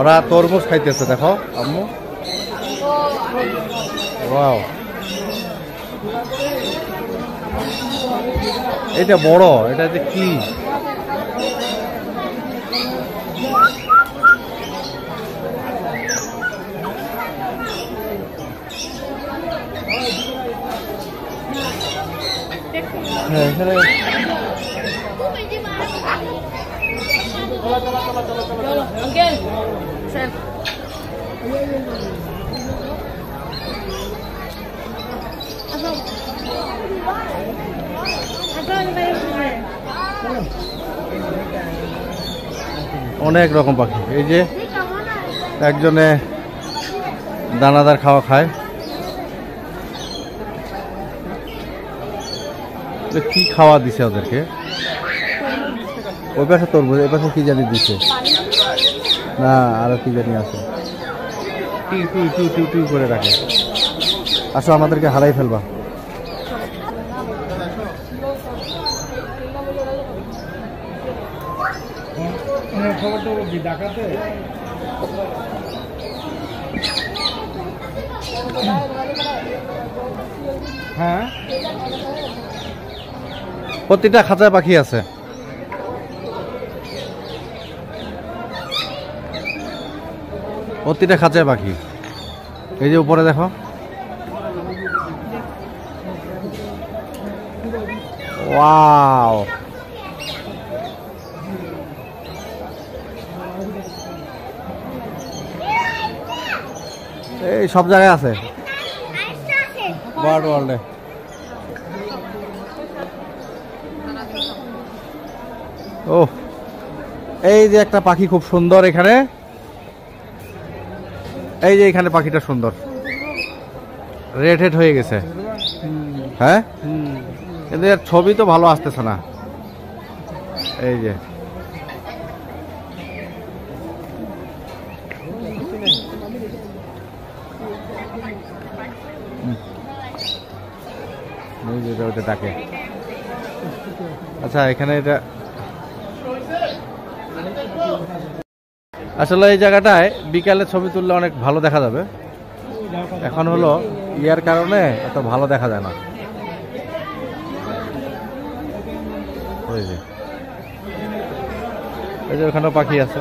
ওরা তরমুজ খাইতেছে, দেখো আম্মু। ওয়াও, এটা বড়, এটা যে কি? হ্যাঁ, এখানে অনেক রকম পাখি। এই যে একজনে দানাদার খাওয়া খায়। কি খাওয়া দিছে ওদেরকে? ওই পাশে তরমুজ, এই পাশে কি জানি দিছে না, আরো কি জানি আছে। টুই করে রাখে। আসো, আমাদেরকে হারাই ফেলবা। হ্যাঁ, প্রতিটা খাঁচায় পাখি আছে। প্রতিটা খাঁচায় পাখি। এই যে উপরে দেখো, ওয়াও, এই সব জায়গায় আছে বার্ড ওয়ার্ল্ডে। ও, এই যে একটা পাখি খুব সুন্দর এখানে। এই যে এখানে পাখিটা সুন্দর, রেড হেড হয়ে গেছে। হ্যাঁ, কিন্তু এর ছবি তো ভালো আসতেছে না। এই যে ওটা ডাকে। আচ্ছা, এখানে এটা আসলে এই জায়গাটায় বিকালে ছবি তুললে অনেক ভালো দেখা যাবে। এখন হলো ইয়ার কারণে এত ভালো দেখা যায় না। এই যে ওখানেও পাখি আছে।